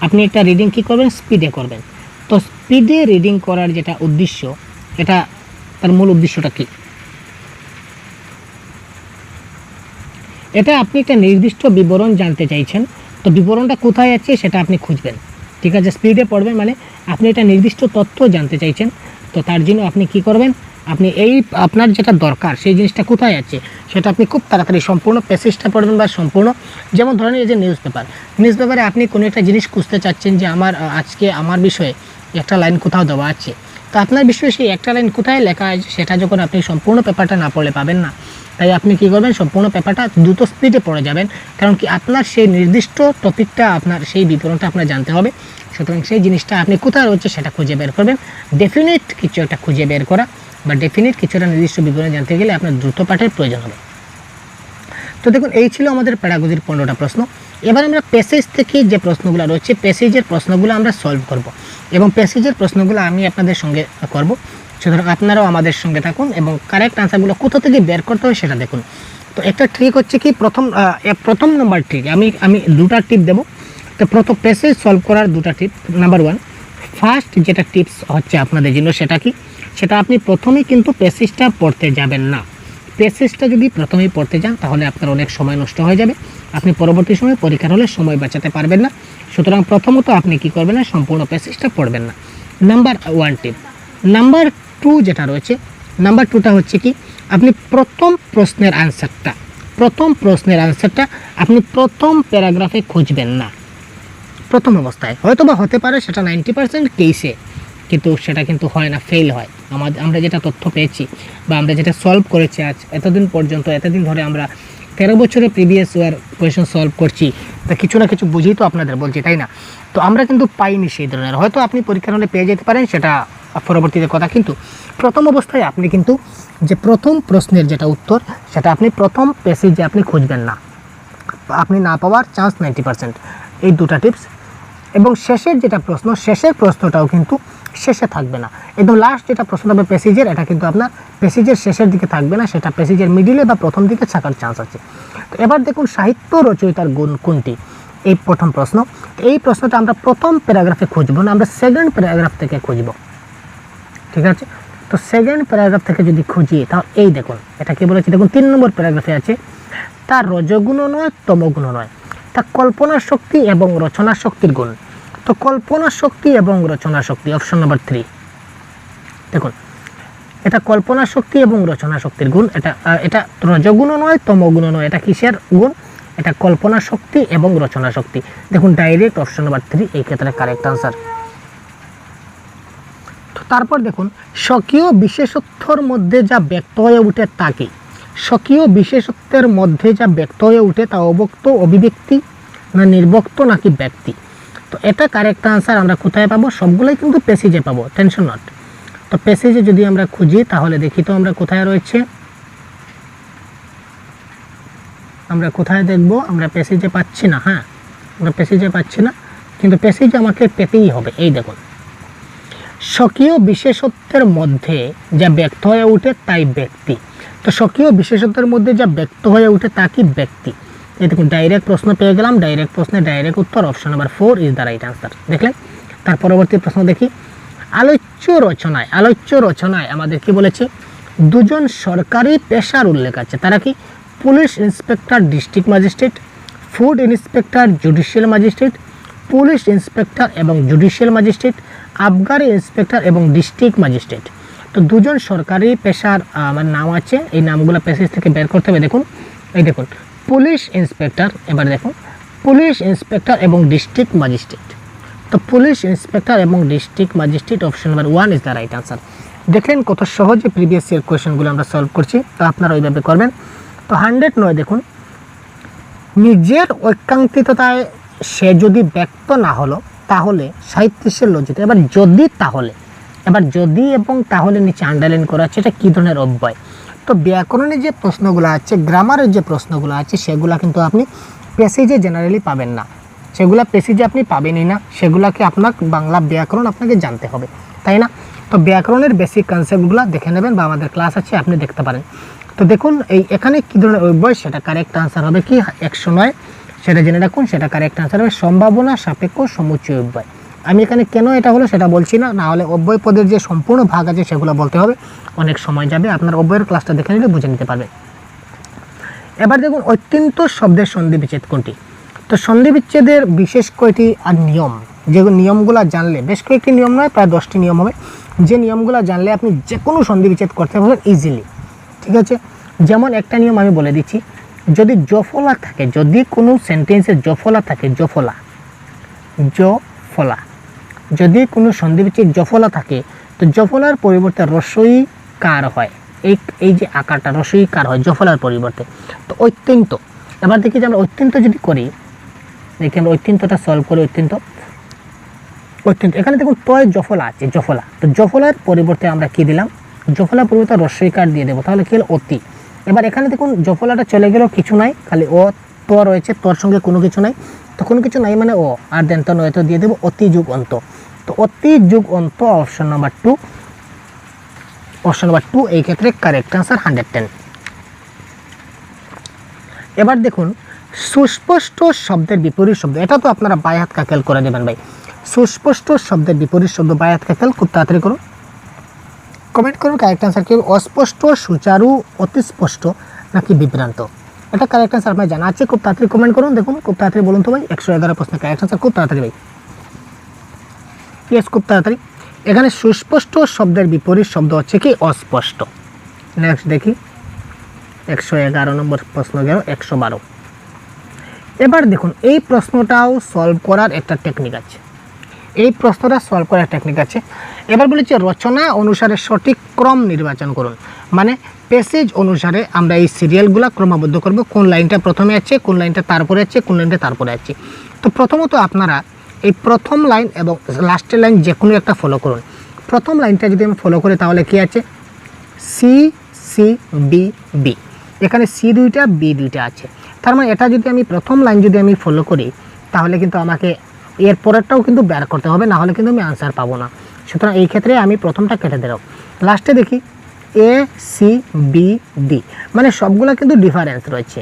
আপনি একটা রিডিং কী করবেন, স্পিডে করবেন। তো স্পিডে রিডিং করার যেটা উদ্দেশ্য, এটা তার মূল উদ্দেশ্যটা কি? এটা আপনি একটা নির্দিষ্ট বিবরণ জানতে চাইছেন, তো বিবরণটা কোথায় আছে সেটা আপনি খুঁজবেন। ঠিক আছে, স্পিডে পড়বেন মানে আপনি একটা নির্দিষ্ট তথ্য জানতে চাইছেন, তো তার জন্য আপনি কি করবেন, আপনি এই আপনার যেটা দরকার সেই জিনিসটা কোথায় আছে সেটা আপনি খুব তাড়াতাড়ি সম্পূর্ণ প্যাসেজটা পড়বেন বা সম্পূর্ণ, যেমন ধরেন এই যে নিউজ পেপারে আপনি কোনো একটা জিনিস খুঁজতে চাচ্ছেন যে আজকে আমার বিষয়ে একটা লাইন কোথাও দেওয়া আছে, তো আপনার বিষয়ে সেই একটা লাইন কোথায় লেখা আছে সেটা যখন আপনি সম্পূর্ণ পেপারটা না পড়লে পাবেন না, তাই আপনি কী করবেন, সম্পূর্ণ পেপারটা দ্রুত স্পিডে পড়ে যাবেন, কারণ কি আপনার সেই নির্দিষ্ট টপিকটা, আপনার সেই বিবরণটা আপনার জানতে হবে। সুতরাং সেই জিনিসটা আপনি কোথায় রয়েছে সেটা খুঁজে বের করবেন। ডেফিনিট কিছু একটা খুঁজে বের করা বা ডেফিনিট কিছু একটা নির্দিষ্ট বিবরণ জানতে গেলে আপনার দ্রুত পাঠের প্রয়োজন হবে। তো দেখুন, এই ছিল আমাদের প্যারাগজির 15টা প্রশ্ন। এবার আমরা প্যাসেজ থেকে যে প্রশ্নগুলো রয়েছে, প্যাসেজের প্রশ্নগুলো আমরা সলভ করব এবং প্যাসেজের প্রশ্নগুলো আমি আপনাদের সঙ্গে করব। সুতরাং আপনারাও আমাদের সঙ্গে থাকুন এবং কারেক্ট আনসারগুলো কোথা থেকে বের করতে হয় সেটা দেখুন। তো একটা ট্রিক হচ্ছে কি, প্রথম নম্বর ট্রিক আমি দুটা টিপ দেবো। তো প্রথম প্যাসেজ সলভ করার দুটা টিপ। নাম্বার 1, ফার্স্ট যেটা টিপস হচ্ছে আপনাদের জন্য সেটা কি, সেটা আপনি প্রথমেই কিন্তু প্যাসেজটা পড়তে যাবেন না। প্যাসেজটা যদি প্রথমেই পড়তে যান তাহলে আপনার অনেক সময় নষ্ট হয়ে যাবে, আপনি পরবর্তী সময় পরীক্ষার হলে সময় বাঁচাতে পারবেন না। সুতরাং প্রথমত আপনি কি করবেন না, সম্পূর্ণ প্যাসেজটা পড়বেন না। নাম্বার 1 টিপ। নাম্বার 2 যেটা রয়েছে, নাম্বার 2টা হচ্ছে কি, আপনি প্রথম প্রশ্নের আনসারটা আপনি প্রথম প্যারাগ্রাফে খুঁজবেন না। প্রথম অবস্থায় হয়তো বা হতে পারে সেটা 90% কেসে, কিন্তু সেটা কিন্তু হয় না, ফেল হয়। আমরা যেটা তথ্য পেয়েছি বা আমরা যেটা সলভ করেছি আজ এতদিন ধরে আমরা 13 বছরে প্রিভিয়াস ইয়ার কোয়েশন সলভ করছি, তা কিছু না কিছু বুঝেই তো আপনাদের বলছি, তাই না? তো আমরা কিন্তু পাইনি সেই ধরনের, হয়তো আপনি পরীক্ষার হলে পেয়ে যেতে পারেন, সেটা পরবর্তীতে কথা। কিন্তু প্রথম অবস্থায় আপনি কিন্তু যে প্রথম প্রশ্নের যেটা উত্তর সেটা আপনি প্রথম প্যাসেজে আপনি খুঁজবেন না, আপনি না পাওয়ার চান্স 90%। এই দুটা টিপস। এবং শেষের যেটা প্রশ্ন, শেষের প্রশ্নটাও কিন্তু শেষে থাকবে না, একদম লাস্ট যেটা প্রশ্ন হবে প্যাসেজের, এটা কিন্তু আপনার প্যাসেজের শেষের দিকে থাকবে না, সেটা প্যাসেজের মিডিলে বা প্রথম দিকে থাকার চান্স আছে। তো এবার দেখুন, সাহিত্য রচয়িতার গুণ কোনটি, এই প্রথম প্রশ্ন। এই প্রশ্নটা আমরা প্রথম প্যারাগ্রাফে খুঁজবো না, আমরা সেকেন্ড প্যারাগ্রাফ থেকে খুঁজব। ঠিক আছে, তো সেকেন্ড প্যারাগ্রাফ থেকে যদি খুঁজি তাহলে এই দেখুন, এটা কি বলেছি, দেখুন 3 নম্বর প্যারাগ্রাফে আছে, তার রজগুণ নয় তমগুণ নয়, তা কল্পনা শক্তি এবং রচনা শক্তির গুণ। তো কল্পনা শক্তি এবং রচনা শক্তি, অপশন নাম্বার 3। দেখুন, এটা কল্পনা শক্তি এবং রচনা শক্তির গুণ, এটা রজগুণ নয় তমগুণ নয়, এটা কিসের গুণ, এটা কল্পনা শক্তি এবং রচনা শক্তি। দেখুন, ডাইরেক্ট অপশন নাম্বার 3 এই ক্ষেত্রে কারেক্ট আনসার। তো তারপর দেখুন, স্বকীয় বিশেষত্বর মধ্যে যা ব্যক্ত হয়ে উঠে তা কি? স্বকীয় বিশেষত্বের মধ্যে যা ব্যক্ত হয়ে উঠে তা অবক্ত, অভিব্যক্তি না নির্বক্ত নাকি ব্যক্তি? তো এটা কারেক্ট আনসার আমরা কোথায় পাবো, সবগুলোই কিন্তু প্যাসেজে পাবো, টেনশন নট। তো প্যাসেজে যদি আমরা খুঁজি তাহলে দেখি তো আমরা কোথায় রয়েছে, আমরা কোথায় দেখব, আমরা প্যাসেজে পাচ্ছি না। হ্যাঁ, আমরা প্যাসেজে পাচ্ছি না, কিন্তু প্যাসেজে আমাকে পেতেই হবে। এই দেখুন, স্বকীয় বিশেষত্বের মধ্যে যা ব্যক্ত হয়ে ওঠে তাই ব্যক্তি। তো স্বকীয় বিশেষত্বের মধ্যে যা ব্যক্ত হয়ে ওঠে তা কি ব্যক্তি? এই দেখুন, ডাইরেক্ট প্রশ্ন পেয়ে গেলাম, ডাইরেক্ট প্রশ্নের ডাইরেক্ট উত্তর option number 4 is the right answer. দেখলেন? তার পরবর্তী প্রশ্ন দেখি, আলোচ্য রচনায় আমাদের কি বলেছে, দুজন সরকারি পেশার উল্লেখ আছে। তারা কি? Police inspector district magistrate, food inspector judicial magistrate, police inspector এবং জুডিশিয়াল ম্যাজিস্ট্রেট, আবগারি ইন্সপেক্টর এবং ডিস্ট্রিক্ট ম্যাজিস্ট্রেট। তো দুজন সরকারি পেশার আমার নাম আছে, এই নামগুলো প্যাসেজ থেকে বের করতে হবে। দেখুন, এই দেখুন পুলিশ ইন্সপেক্টর, এবার দেখুন পুলিশ ইন্সপেক্টর এবং ডিস্ট্রিক্ট ম্যাজিস্ট্রেট। তো পুলিশ ইন্সপেক্টর এবং district magistrate option number 1 is the right answer. দেখলেন কত সহজে প্রিভিয়াস ইয়ার কোয়েশ্চেনগুলো আমরা সলভ করছি, তো আপনারা ওইভাবে করবেন। তো 109 দেখুন, নিজের ঐকান্তিকতায় সে যদি ব্যক্ত না হলো তাহলে সাহিত্যের লজ্জিত। এবার যদি এবং তাহলে নিচে আন্ডারলাইন করা আছে, এটা কী ধরনের অব্যয়? তো ব্যাকরণের যে প্রশ্নগুলো আছে, গ্রামারের যে প্রশ্নগুলো আছে, সেগুলো কিন্তু আপনি প্যাসেজে জেনারেলি পাবেন না, সেগুলো প্যাসেজে আপনি পাবেনই না, সেগুলোকে আপনার বাংলা ব্যাকরণ আপনাকে জানতে হবে, তাই না? তো ব্যাকরণের বেসিক কনসেপ্টগুলো দেখে নেবেন, বা আমাদের ক্লাস আছে আপনি দেখতে পারেন। তো দেখুন এখানে কী ধরনের অব্যয়, সেটা কারেক্ট আনসার হবে কি 109, সেটা জেনে রাখুন। সেটা কারেক্ট আনসার হবে সম্ভাবনা সাপেক্ষ সমুচ্চয় অব্যয়। আমি এখানে কেন এটা হলো সেটা বলছি না, না হলে অব্যয় পদের যে সম্পূর্ণ ভাগ আছে সেগুলো বলতে হবে, অনেক সময় যাবে। আপনার অব্যয়ের ক্লাসটা দেখে নিলে বুঝে নিতে পারবেন। এবার দেখুন অত্যন্ত শব্দের সন্ধি বিচ্ছেদ কোনটি? তো সন্ধি বিচ্ছেদের বিশেষ কয়টি আর নিয়ম, যে নিয়মগুলো জানলে, বেশ কয়েকটি নিয়ম নয়, প্রায় 10টি নিয়ম হবে, যে নিয়মগুলো জানলে আপনি যে কোনো সন্ধি বিচ্ছেদ করতে পারবেন ইজিলি। ঠিক আছে, যেমন একটা নিয়ম আমি বলে দিচ্ছি, যদি জফলা থাকে, যদি কোনো সেন্টেন্সে জফলা থাকে, জফলা যদি কোনো সন্ধি বিচ্ছেদ জফলা থাকে, তো জফলার পরিবর্তে রস্বই কার হয়, এই যে আকারটা রস্বই কার হয় জফলার পরিবর্তে। তো অত্যন্ত, এবার দেখি যে আমরা অত্যন্ত যদি করি, দেখি আমরা অত্যন্তটা সলভ করি। অত্যন্ত এখানে দেখুন তয় জফলা আছে, জফলা, তো জফলার পরিবর্তে আমরা কি দিলাম, জফলার পরিবর্তে রস্বই কার দিয়ে দেবো, তাহলে কি হলো অতি। এবার এখানে দেখুন জফলাটা চলে গেল, কিছু নাই, খালি ও ত রয়েছে, তোর সঙ্গে কোনো কিছু নাই, তো কোনো কিছু নাই মানে ও, আর দেন তো নয়, তো দিয়ে দেবো অতি যুগ অন্ত। তো অতি যুগ অন্ত অপশন নাম্বার 2 এই ক্ষেত্রে কারেক্ট আনসার 110। এবার দেখুন সুস্পষ্ট শব্দের বিপরীত শব্দ, এটা তো আপনারা বাই হাত কাকেল করে দেবেন ভাই। সুস্পষ্ট শব্দের বিপরীত শব্দ বাই হাত কাকেল, খুব তাড়াতাড়ি করুন, কমেন্ট করুন কারেক্ট আনসার কি, অস্পষ্ট, সুচারু, অতি স্পষ্ট নাকি বিভ্রান্ত। এটা কারেক্ট আনসার আপনার জানা আছে, খুব তাড়াতাড়ি কমেন্ট করুন। দেখুন খুব তাড়াতাড়ি বলুন তো ভাই, 111 প্রশ্নের কারেক্ট আনসার, খুব তাড়াতাড়ি ভাই, ইয়েস খুব তাড়াতাড়ি। এখানে সুস্পষ্ট শব্দের বিপরীত শব্দ হচ্ছে কি অস্পষ্ট। নেক্সট দেখি 111 নম্বর প্রশ্ন গেল, 112। এবার দেখুন এই প্রশ্নটাও সলভ করার একটা টেকনিক আছে, এবার বলেছি রচনা অনুসারে সঠিক ক্রম নির্বাচন করুন। মানে প্যাসেজ অনুসারে আমরা এই সিরিয়ালগুলো ক্রমবদ্ধ করব, কোন লাইনটা প্রথমে আছে, কোন লাইনটা তারপরে আছে, কোন লাইনটা তারপরে আছে। তো প্রথমত আপনারা এই প্রথম লাইন এবং লাস্টের লাইন যে কোনো একটা ফলো করুন। প্রথম লাইনটা যদি আমি ফলো করি তাহলে কি আছে, সি সি বি বি, এখানে সি দুইটা বি দুইটা আছে, তার মানে এটা যদি আমি প্রথম লাইন যদি আমি ফলো করি তাহলে কিন্তু আমাকে এর পরেরটাও কিন্তু বের করতে হবে, না হলে কিন্তু আমি আনসার পাবো না। সুতরাং এই ক্ষেত্রে আমি প্রথমটা কেটে দেব। লাস্টে দেখি এ সি বি ডি, মানে সবগুলা কিন্তু ডিফারেন্স রয়েছে,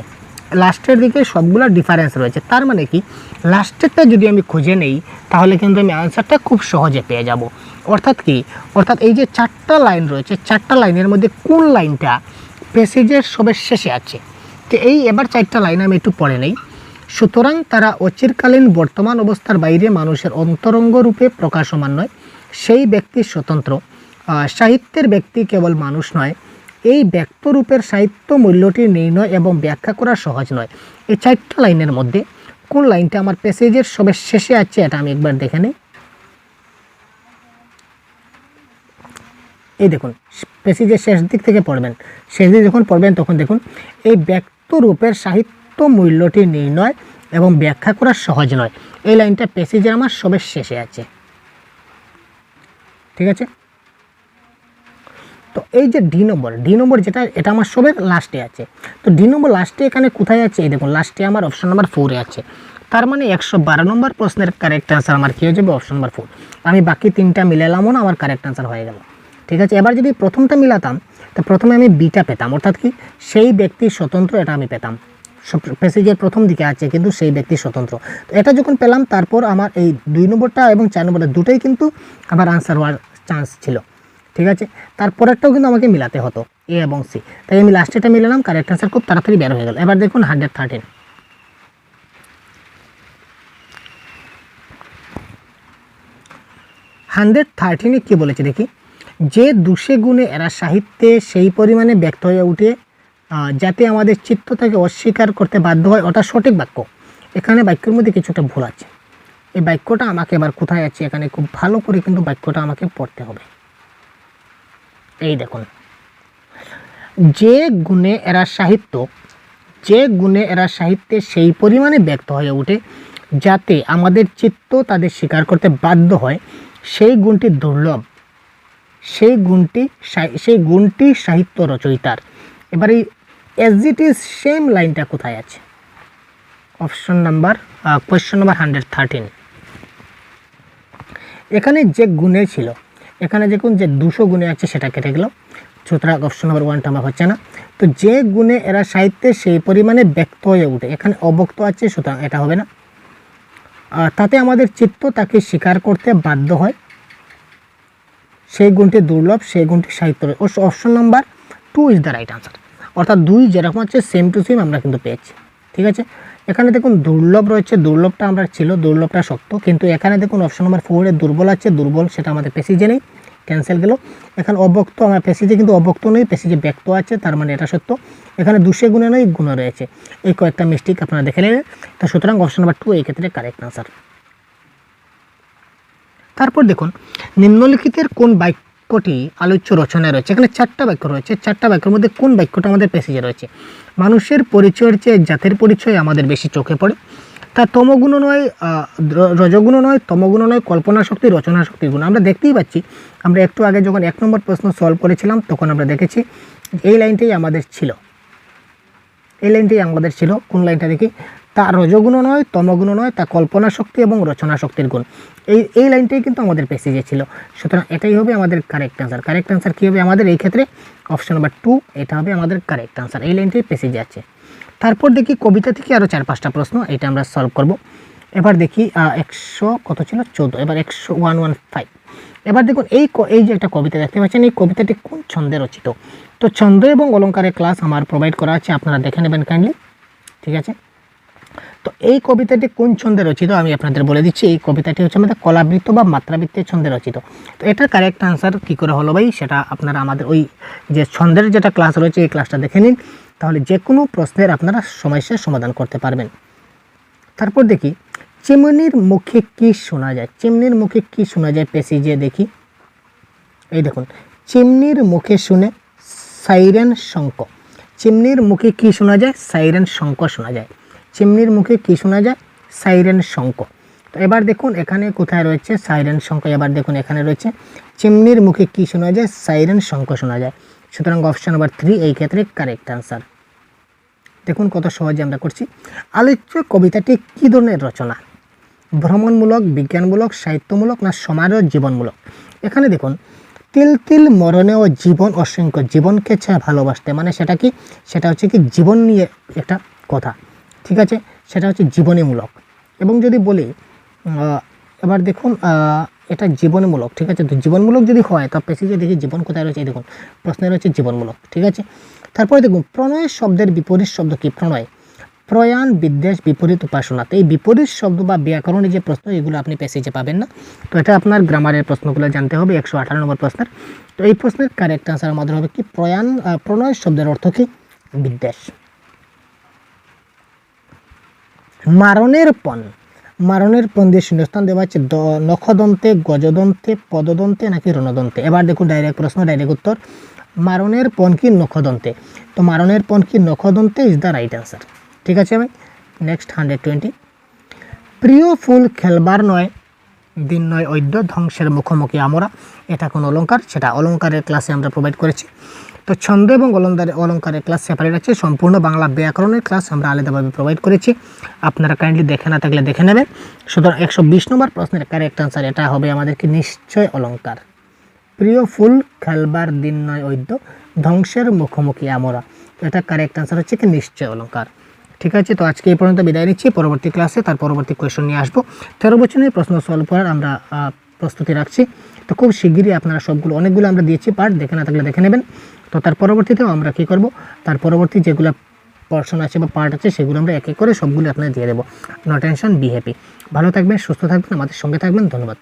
লাস্টের দিকে সবগুলা ডিফারেন্স রয়েছে। তার মানে কি লাস্টেরটা যদি আমি খুঁজে নেই তাহলে কিন্তু আমি আনসারটা খুব সহজে পেয়ে যাব। অর্থাৎ এই যে 4টা লাইন রয়েছে, 4টা লাইনের মধ্যে কোন লাইনটা প্যাসেজের সবের শেষে আছে, তো এই এবার 4টা লাইন আমি একটু পড়ে নেই। সুতরাং তারা অচিরকালীন বর্তমান অবস্থার বাইরে মানুষের অন্তরঙ্গ রূপে প্রকাশমান নয়, সেই ব্যক্তি স্বতন্ত্র। সাহিত্যের ব্যক্তি কেবল মানুষ নয়, এই ব্যক্তরূপের সাহিত্য মূল্যটি নির্ণয় এবং ব্যাখ্যা করা সহজ নয়। এই 4টা লাইনের মধ্যে কোন লাইনটা আমার প্যাসেজের সবের শেষে আছে এটা আমি একবার দেখে নিই। এই দেখুন প্যাসেজের শেষ দিক থেকে পড়বেন, শেষ দিক যখন পড়বেন তখন দেখুন এই ব্যক্তরূপের সাহিত্য মূল্যটি নির্ণয় এবং ব্যাখ্যা করা সহজ নয়, এই লাইনটা প্যাসেজের আমার সবের শেষে আছে। ঠিক আছে, তো এই যে ডি নম্বর যেটা, এটা আমার সবের লাস্টে আছে। তো ডি নম্বর লাস্টে এখানে কোথায় আছে, এই দেখুন লাস্টে আমার অপশন নাম্বার 4 আছে। তার মানে 112 নম্বর প্রশ্নের কারেক্ট আনসার আমার কী হয়ে যাবে, অপশন নাম্বার 4। আমি বাকি 3টা মিলালামও না, আমার কারেক্ট আনসার হয়ে গেল। ঠিক আছে, এবার যদি প্রথমটা মিলাতাম তো প্রথমে আমি বিটা পেতাম, অর্থাৎ কি সেই ব্যক্তি স্বতন্ত্র, এটা আমি পেতাম। প্যাসেজের প্রথম দিকে আছে কিন্তু সেই ব্যক্তি স্বতন্ত্র, তো এটা যখন পেলাম তারপর আমার এই 2 নম্বরটা এবং 4 নম্বরটা দুটোই কিন্তু আবার আনসার হওয়ার চান্স ছিল, ঠিক আছে। তারপরেরটাও কিন্তু আমাকে মিলাতে হতো, এ এবং সি, তাই আমি লাস্টেটা মিলালাম, কারেক্ট অ্যান্সার খুব তাড়াতাড়ি বের হয়ে গেল। এবার দেখুন 113, 113 কি বলেছে দেখি, যে দুষে গুণে এরা সাহিত্যে সেই পরিমাণে ব্যক্ত হয়ে উঠে যাতে আমাদের চিত্ত তাকে অস্বীকার করতে বাধ্য হয়, ওটা সঠিক বাক্য। এখানে বাক্যের মধ্যে কিছুটা ভুল আছে। এই বাক্যটা আমাকে এবার কোথায় আছে, এখানে খুব ভালো করে কিন্তু বাক্যটা আমাকে পড়তে হবে। এই দেখুন, যে গুণে এরা সাহিত্যে সেই পরিমাণে ব্যক্ত হয়ে ওঠে যাতে আমাদের চিত্ত তাদের স্বীকার করতে বাধ্য হয়, সেই গুণটি দুর্লভ, সেই গুণটি সাহিত্য রচয়িতার। এবার এই এস ইট ইজ সেম লাইনটা কোথায় আছে, অপশন নাম্বার কোয়েশ্চন নাম্বার 113। এখানে যে গুণে ছিল, এখানে দেখুন যে 200 গুণে আছে সেটা কেটে গেল, সুতরাং অপশন নাম্বার 1টা আমার হচ্ছে না। তো যে গুণে এরা সাহিত্যে সেই পরিমাণে ব্যক্ত হয়ে ওঠে, এখানে অব্যক্ত আছে, সুতরাং এটা হবে না। তাতে আমাদের চিত্ত তাকে স্বীকার করতে বাধ্য হয়, সেই গুণটি দুর্লভ, সেই গুণটি সাহিত্য। Option number 2 is the right answer. অর্থাৎ 2 যেরকম আছে সেম টু সেম আমরা কিন্তু পেয়েছি, ঠিক আছে। এখানে দেখুন দুর্লভ রয়েছে, দুর্লভটা আমরা ছিল, দুর্লভটা সত্য, কিন্তু এখানে দেখুন অপশন নাম্বার 4-এ দুর্বল আছে, দুর্বল সেটা আমাদের প্যাসেজে নেই, ক্যান্সেল গেল। এখানে অব্যক্ত আমার প্যাসেজে কিন্তু অব্যক্ত নেই, প্যাসেজে ব্যক্ত আছে, তার মানে এটা সত্য। এখানে দুষে গুণে নয়, গুণ রয়েছে, এই কয়েকটা মিস্টেক আপনারা দেখে নেবেন। তো সুতরাং অপশন নাম্বার 2 এই ক্ষেত্রে কারেক্ট আনসার। তারপর দেখুন নিম্নলিখিতের কোন বাক্যটি আলোচ্য রচনায় রয়েছে। এখানে 4টা বাক্য রয়েছে, 4টা বাক্যের মধ্যে কোন বাক্যটা আমাদের প্যাসেজে রয়েছে। মানুষের পরিচয়ের চেয়ে জাতের পরিচয় আমাদের বেশি চোখে পড়ে, তা তমগুণ নয়, রজগুণ নয়, তমগুণ নয়, কল্পনা শক্তি, রচনা শক্তির গুণ। আমরা দেখতেই পাচ্ছি, আমরা একটু আগে যখন 1 নম্বর প্রশ্ন সলভ করেছিলাম তখন আমরা দেখেছি এই লাইনটাই আমাদের ছিল, এই লাইনটাই আমাদের ছিল। কোন লাইনটা দেখি, তা রজগুণ নয়, তমগুণ নয়, তা কল্পনা শক্তি এবং রচনা শক্তির গুণ। এই লাইনটাই কিন্তু আমাদের প্যাসেজে ছিল, সুতরাং এটাই হবে আমাদের কারেক্ট আনসার। কারেক্ট আনসার কী হবে আমাদের এই ক্ষেত্রে, অপশন নাম্বার 2 এটা হবে আমাদের কারেক্ট আনসার, এই লাইনটাই প্যাসেজে আছে। তারপর দেখি কবিতা থেকে আরও 4-5টা প্রশ্ন, এটা আমরা সলভ করব। এবার দেখি 100 কত ছিল 14, এবার 115। এবার দেখুন এই যে একটা কবিতা দেখতে পাচ্ছেন, এই কবিতাটি কোন ছন্দে রচিত। তো ছন্দ এবং অলঙ্কারের ক্লাস আমার প্রোভাইড করা আছে, আপনারা দেখে নেবেন কাইন্ডলি, ঠিক আছে। তো এই কবিতাটি কোন ছন্দে রচিত আমি আপনাদের বলে দিচ্ছি। এই কবিতাটি হচ্ছে আমাদের কলাবৃত্ত বা মাত্রাবৃত্তের ছন্দে রচিত। তো এটার কারেক্ট আনসার কী করে হলো ভাই, সেটা আপনারা আমাদের ওই যে ছন্দের যেটা ক্লাস রয়েছে এই ক্লাসটা দেখে নিন, তাহলে যে কোনো প্রশ্নের আপনারা সমস্যার সমাধান করতে পারবেন। তারপর দেখি চিমনির মুখে কি শোনা যায়, চিমনির মুখে কি শোনা যায় প্যাসেজে দেখি। এই দেখুন, চিমনির মুখে শুনে সাইরেন শঙ্খ, চিমনির মুখে কি শোনা যায়, সাইরেন শঙ্খ শোনা যায়। চিমনির মুখে কি শোনা যায়, সাইরেন শঙ্খ। তো এবার দেখুন এখানে কোথায় রয়েছে সাইরেন শঙ্খ, এবার দেখুন এখানে রয়েছে চিমনির মুখে কি শোনা যায়, সাইরেন শঙ্খ শোনা যায়। সুতরাং অপশন নাম্বার 3 এই ক্ষেত্রে কারেক্ট আনসার। দেখুন কত সহজে আমরা করছি। আলোচ্য কবিতাটি কী ধরনের রচনা, ভ্রমণমূলক, বিজ্ঞানমূলক, সাহিত্যমূলক না সমাজ জীবনমূলক। এখানে দেখুন তিল তিল মরণেও জীবন অসংখ্য, জীবনকে ছাড়া ভালোবাসতে, মানে সেটা কি, সেটা হচ্ছে কি জীবন নিয়ে একটা কথা, ঠিক আছে, সেটা হচ্ছে জীবনীমূলক। এবং যদি বলি এবার দেখুন এটা জীবনমূলক, ঠিক আছে। তো জীবনমূলক যদি হয় তো প্যাসেজে দেখি জীবন কোথায় রয়েছে, দেখুন প্রশ্নে রয়েছে জীবনমূলক, ঠিক আছে। তারপরে দেখুন প্রণয় শব্দের বিপরীত শব্দ কি, প্রণয়, প্রয়াণ, বিদ্বেষ, বিপরীত, উপাসনা। তো এই বিপরীত শব্দ বা ব্যাকরণের যে প্রশ্ন এগুলো আপনি প্যাসেজে পাবেন না, তো এটা আপনার গ্রামারের প্রশ্নগুলো জানতে হবে 118 নম্বর প্রশ্নের। তো এই প্রশ্নের কারেক্ট আনসার আমাদের হবে কি প্রণয় শব্দের অর্থ কি, বিদ্বেষ। মারণের পণ, মারণের পণ দিয়ে শূন্যস্থান দেওয়া হচ্ছে নখদন্তে, গজদন্তে, পদদন্তে নাকি রণদন্তে। এবার দেখুন ডাইরেক্ট প্রশ্ন, ডাইরেক্ট উত্তর, মারণের পণ কি নখদন্তে। তো মারণের পণ কি নখদন্তে ইজ দ্য রাইট আনসার, ঠিক আছে ভাই। নেক্সট 120, প্রিয় ফুল খেলবার নয়, দিন নয় অদ্য, ধ্বংসের মুখোমুখি আমরা। এটা কোন অলঙ্কার, সেটা অলঙ্কারের ক্লাসে আমরা প্রোভাইড করেছি। তো ছন্দ এবং অলঙ্কারের ক্লাস সেপারেট আছে, সম্পূর্ণ বাংলা ব্যাকরণের ক্লাস আমরা আলাদাভাবে প্রোভাইড করেছি, আপনারা কাইন্ডলি দেখে না থাকলে দেখে নেবেন। সুতরাং 120 নম্বর প্রশ্নের কারেক্ট আনসার এটা হবে আমাদেরকে নিশ্চয় অলঙ্কার। প্রিয় ফুল খেলবার দিন নয় অদ্য, ধ্বংসের মুখোমুখি আমরা, এটা কারেক্ট আনসার হচ্ছে কি নিশ্চয় অলঙ্কার, ঠিক আছে। তো আজকে এই পর্যন্ত বিদায় নিচ্ছি, পরবর্তী ক্লাসে তার পরবর্তী কোয়েশ্চন নিয়ে আসবো। 13 বছরের প্রশ্ন সলভ করার আমরা প্রস্তুতি রাখছি। তো খুব শিগগিরই আপনারা সবগুলো, অনেকগুলো আমরা দিয়েছি পার্ট, দেখে না থাকলে দেখে নেবেন। তো তার পরবর্তীতেও আমরা কী করব, তার পরবর্তী যেগুলো পোর্শন আছে বা পার্ট আছে সেগুলো আমরা এক এক করে সবগুলো আপনাদের দিয়ে দেবো। No tension, be happy. ভালো থাকবেন, সুস্থ থাকবেন, আমাদের সঙ্গে থাকবেন। ধন্যবাদ।